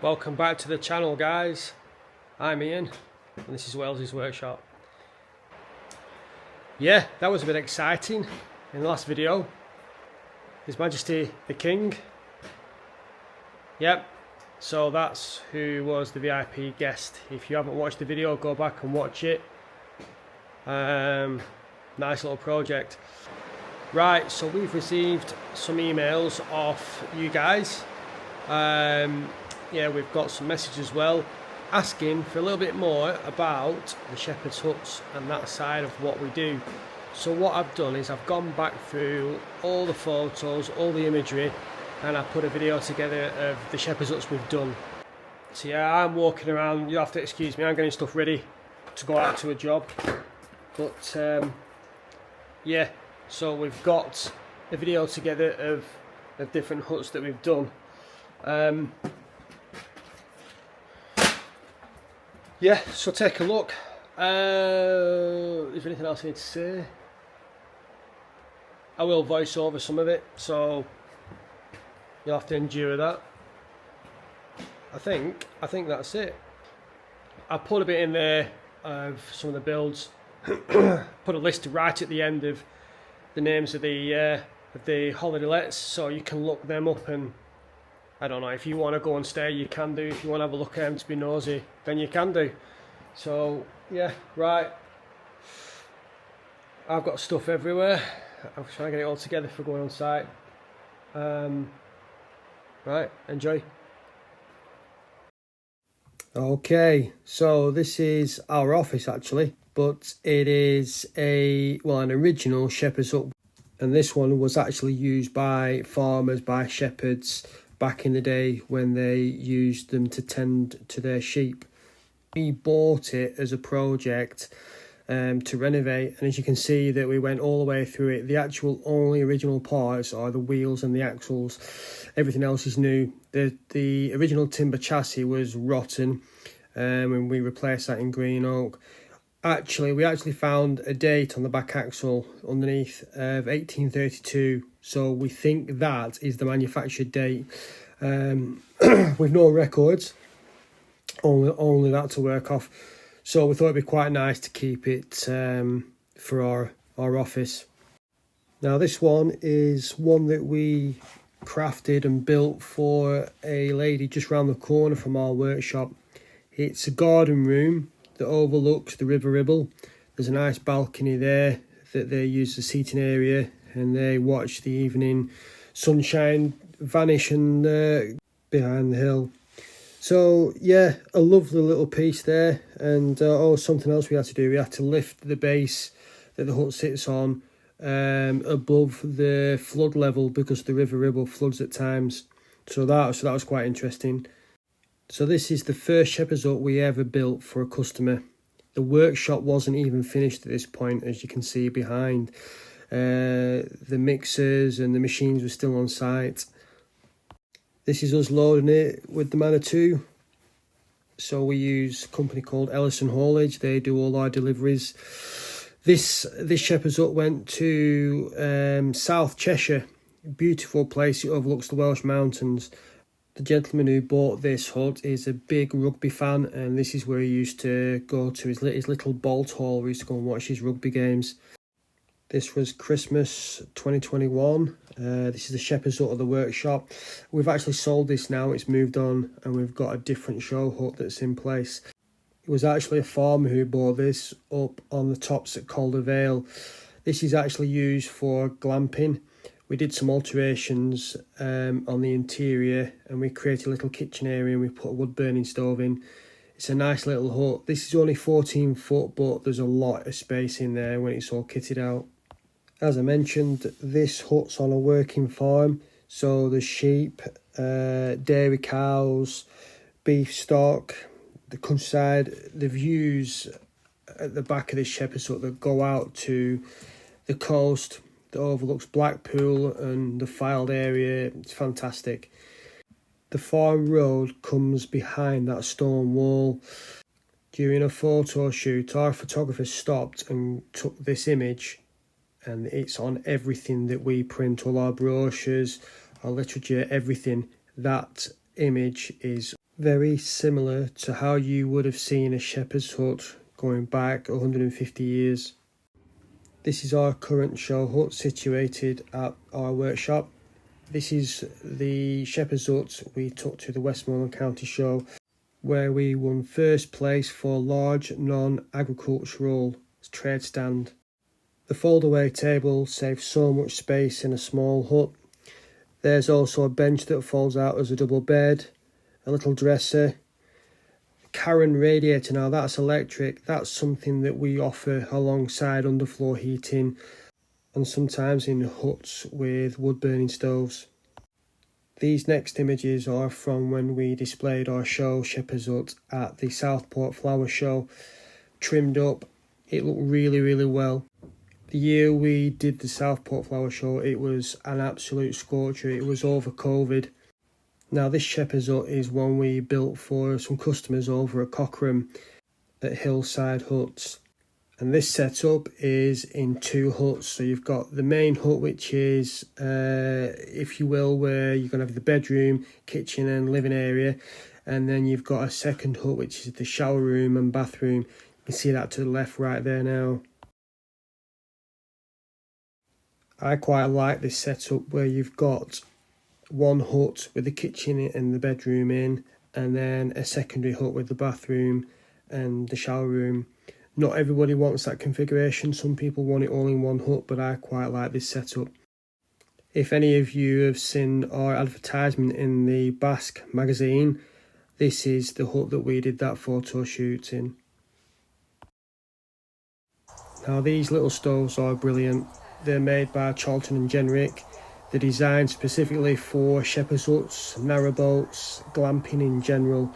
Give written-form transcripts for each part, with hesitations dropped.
Welcome back to the channel, guys. I'm Ian and this is Wellsi's workshop. Yeah, that was a bit exciting in the last video. His Majesty the King. Yep, so that's who was the VIP guest. If you haven't watched the video, go back and watch it. Nice little project. Right, so we've received some emails off you guys. Yeah, we've got some messages as well asking for a little bit more about the shepherd's huts and that side of what we do. So what I've done is I've gone back through all the photos, all the imagery, and I put a video together of the shepherd's huts we've done. So yeah, I'm walking around, you'll have to excuse me, I'm getting stuff ready to go out to a job. But yeah, so we've got a video together of different huts that we've done. Yeah, so take a look. Is there anything else I need to say? I will voice over some of it, so you'll have to endure that. I think that's it. I put a bit in there of some of the builds. Put a list right at the end of the names of the holiday lets, so you can look them up, and I don't know, if you want to go and stay you can do, if you want to have a look at them to be nosy then you can do. So yeah, right, I've got stuff everywhere. I'm trying to get it all together for going on site. Right, enjoy. Okay, so this is our office actually, but it is an original shepherd's hut, and this one was actually used by farmers, by shepherds back in the day when they used them to tend to their sheep. We bought it as a project to renovate, and as you can see that we went all the way through it. The actual only original parts are the wheels and the axles. Everything else is new. The original timber chassis was rotten, and we replaced that in green oak. We actually found a date on the back axle underneath of 1832, so we think that is the manufactured date, with no records, only that to work off. So we thought it'd be quite nice to keep it for our office. Now this one is one that we crafted and built for a lady just round the corner from our workshop. It's a garden room that overlooks the River Ribble. There's a nice balcony there that they use as a seating area, and they watch the evening sunshine vanish and behind the hill. So yeah, a lovely little piece there. And something else we had to do, we had to lift the base that the hut sits on above the flood level, because the River Ribble floods at times. So that was quite interesting. So this is the first shepherd's hut we ever built for a customer. The workshop wasn't even finished at this point, as you can see behind. The mixers and the machines were still on site. This is us loading it with the Manitou. So we use a company called Ellison Haulage. They do all our deliveries. This shepherd's hut went to South Cheshire. Beautiful place. It overlooks the Welsh Mountains. The gentleman who bought this hut is a big rugby fan, and this is where he used to go to his little bolt hall where he used to go and watch his rugby games. This was Christmas 2021. This is the shepherd's hut of the workshop. We've actually sold this now, it's moved on, and we've got a different show hut that's in place. It was actually a farmer who bought this up on the tops at Calder Vale. This is actually used for glamping. We did some alterations on the interior, and we created a little kitchen area, and we put a wood burning stove in. It's a nice little hut. This is only 14 foot, but there's a lot of space in there when it's all kitted out. As I mentioned, this hut's on a working farm, so there's sheep, dairy cows, beef stock, the countryside, the views at the back of this shepherd's hut that go out to the coast that overlooks Blackpool and the Fylde area. It's fantastic. The farm road comes behind that stone wall. During a photo shoot, our photographer stopped and took this image, and it's on everything that we print, all our brochures, our literature, everything. That image is Very similar to how you would have seen a shepherd's hut going back 150 years. This is our current show hut situated at our workshop. This is the shepherd's hut we took to the Westmoreland County Show, where we won first place for large non-agricultural trade stand. The fold-away table saves so much space in a small hut. There's also a bench that folds out as a double bed, a little dresser, Karen radiator. Now that's electric. That's something that we offer alongside underfloor heating and sometimes in huts with wood burning stoves. These next images are from when we displayed our show Shepherd's Hut at the Southport Flower Show. Trimmed up, it looked really well. The year we did the Southport Flower Show, it was an absolute scorcher. It was over COVID. Now this Shepherd's Hut is one we built for some customers over at Cochrane at Hillside Hut. And this setup is in two huts. So you've got the main hut, which is, if you will, where you're going to have the bedroom, kitchen and living area. And then you've got a second hut, which is the shower room and bathroom. You can see that to the left right there now. I quite like this setup where you've got one hut with the kitchen and the bedroom in, and then a secondary hut with the bathroom and the shower room. Not everybody wants that configuration. Some people want it all in one hut, but I quite like this setup. If any of you have seen our advertisement in the Basque magazine, this is the hut that we did that photo shoot in. Now these little stoves are brilliant. They're made by Charlton and Jenrick. They're designed specifically for shepherd's huts, narrowboats, glamping in general.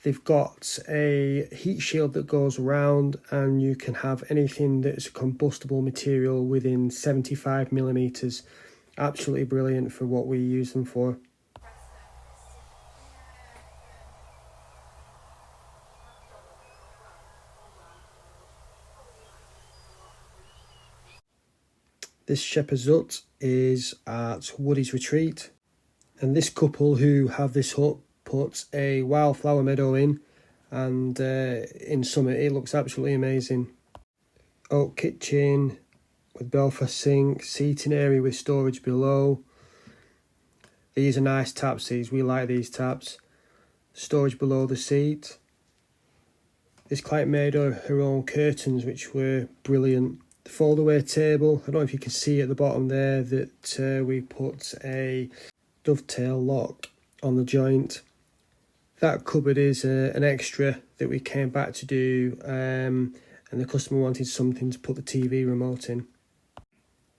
They've got a heat shield that goes around, and you can have anything that's a combustible material within 75 millimeters. Absolutely brilliant for what we use them for. This shepherd's hut is at Woody's Retreat, and this couple who have this hut put a wildflower meadow in, and in summer it looks absolutely amazing. Oak kitchen with Belfast sink, seating area with storage below. These are nice taps, we like these taps. Storage below the seat. This client made her own curtains, which were brilliant. The fold-away table, I don't know if you can see at the bottom there that we put a dovetail lock on the joint. That cupboard is an extra that we came back to do, and the customer wanted something to put the TV remote in.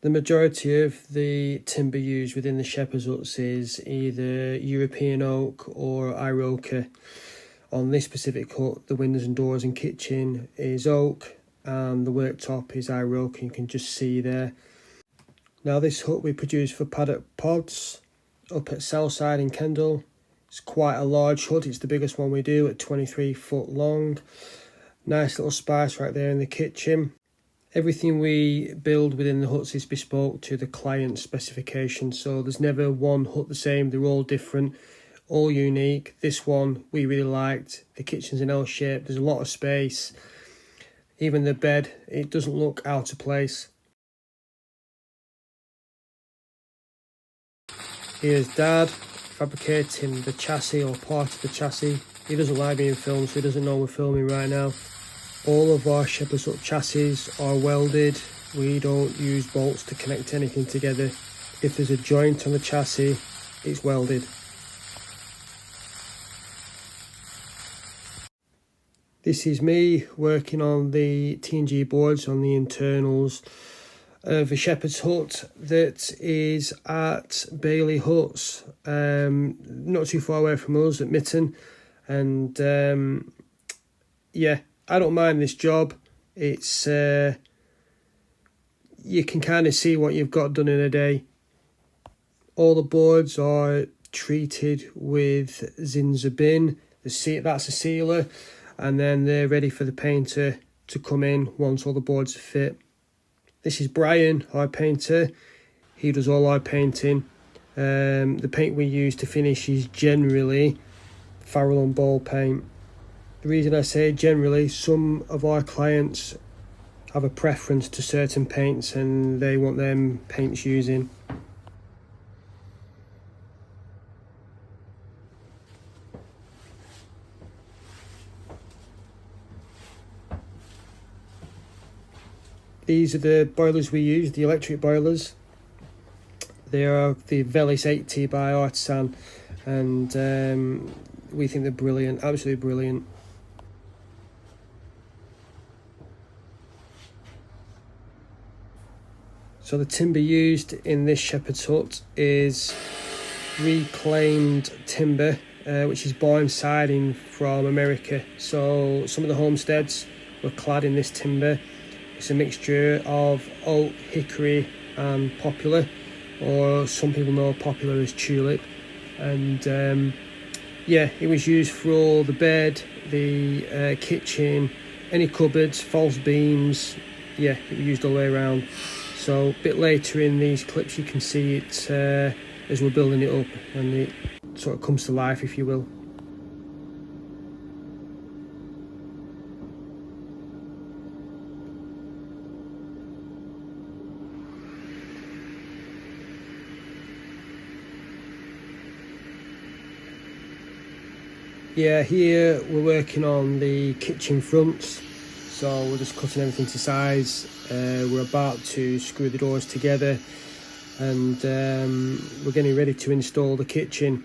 The majority of the timber used within the shepherd's huts is either European oak or Iroquois. On this specific hut, the windows and doors and kitchen is oak, and the worktop is Iroquois, you can just see there. Now this hut we produce for Paddock Pods up at Southside in Kendal. It's quite a large hut, it's the biggest one we do at 23 foot long. Nice little space right there in the kitchen. Everything we build within the huts is bespoke to the client's specification, so there's never one hut the same, they're all different, all unique. This one we really liked. The kitchen's an L shape, there's a lot of space. Even the bed, it doesn't look out of place. Here's Dad fabricating the chassis or part of the chassis. He doesn't like being filmed, so he doesn't know we're filming right now. All of our shepherd's hut chassis are welded. We don't use bolts to connect anything together. If there's a joint on the chassis, it's welded. This is me working on the T&G boards on the internals of a shepherd's hut that is at Bailey Huts, not too far away from us at Mitten. And yeah, I don't mind this job. It's you can kind of see what you've got done in a day. All the boards are treated with Zinza bin. That's a sealer, and then they're ready for the painter to come in once all the boards are fit. This is Brian, our painter. He does all our painting. The paint we use to finish is generally Farrell and Ball paint. The reason I say generally, some of our clients have a preference to certain paints and they want them paints using. These are the boilers we use, the electric boilers. They are the Wellsi 80 by Artisan, and we think they're brilliant, absolutely brilliant. So the timber used in this shepherd's hut is reclaimed timber, which is bourne siding from America. So some of the homesteads were clad in this timber. It's a mixture of oak, hickory and poplar, or some people know poplar as tulip. And yeah, it was used for all the bed, the kitchen, any cupboards, false beams. Yeah, it was used all the way around. So a bit later in these clips you can see it as we're building it up, and it sort of comes to life, if you will. Yeah, here we're working on the kitchen fronts, so we're just cutting everything to size. We're about to screw the doors together, and we're getting ready to install the kitchen.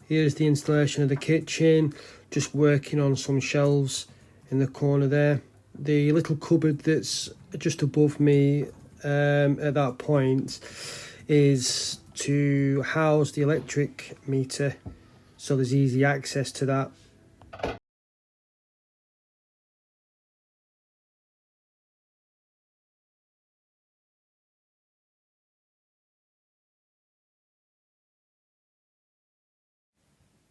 Here's the installation of the kitchen, just working on some shelves in the corner there. The little cupboard that's just above me at that point is to house the electric meter, so there's easy access to that.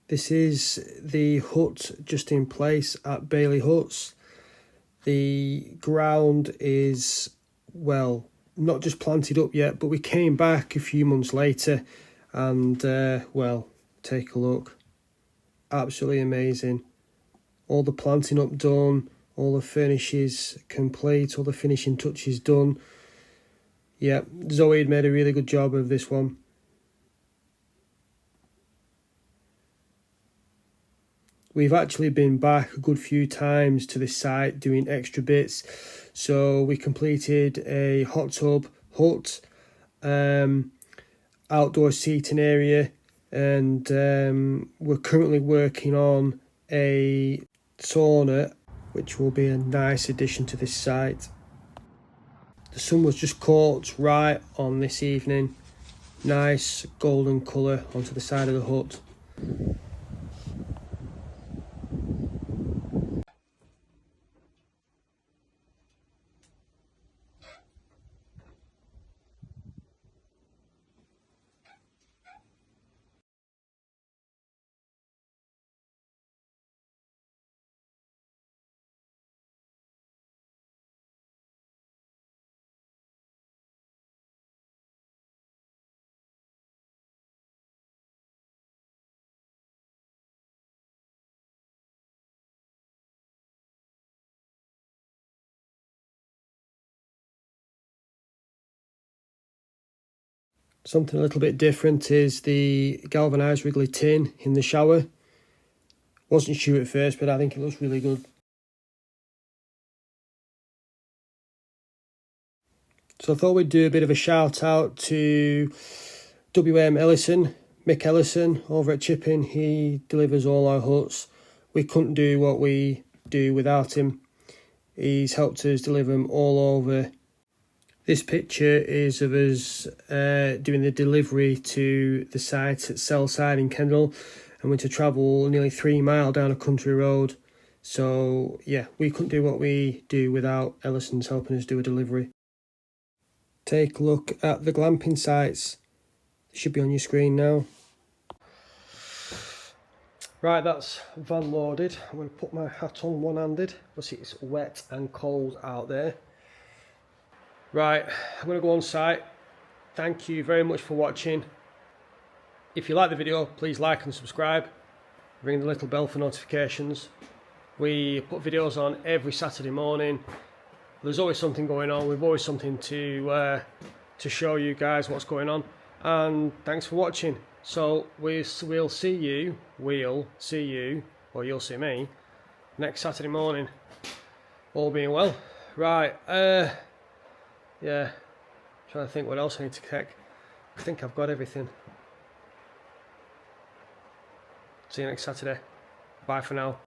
This is the hut just in place at Bailey Huts. The ground is, well, not just planted up yet, but we came back a few months later and, well, take a look. Absolutely amazing. All the planting up done, all the finishes complete, all the finishing touches done. Yeah, Zoe had made a really good job of this one. We've actually been back a good few times to this site doing extra bits. So we completed a hot tub hut, outdoor seating area, and we're currently working on a sauna, which will be a nice addition to this site. The sun was just caught right on this evening. Nice golden colour onto the side of the hut. Something a little bit different is the galvanised wriggly tin in the shower. Wasn't sure at first, but I think it looks really good. So I thought we'd do a bit of a shout out to WM Ellison, Mick Ellison over at Chipping. He delivers all our huts. We couldn't do what we do without him. He's helped us deliver them all over. This picture is of us doing the delivery to the site at Hillside in Kendal, and we had to travel nearly 3 miles down a country road. So yeah, we couldn't do what we do without Ellison's helping us do a delivery. Take a look at the glamping sites. They should be on your screen now. Right, that's van loaded. I'm going to put my hat on one-handed because it's wet and cold out there. Right, I'm going to go on site. Thank you very much for watching. If you like the video, please like and subscribe. Ring the little bell for notifications. We put videos on every Saturday morning. There's always something going on. We've always something to show you guys what's going on. And thanks for watching. So we'll see you, or you'll see me, next Saturday morning. All being well. Right, yeah, trying to think what else I need to check. I think I've got everything. See you next Saturday. Bye for now.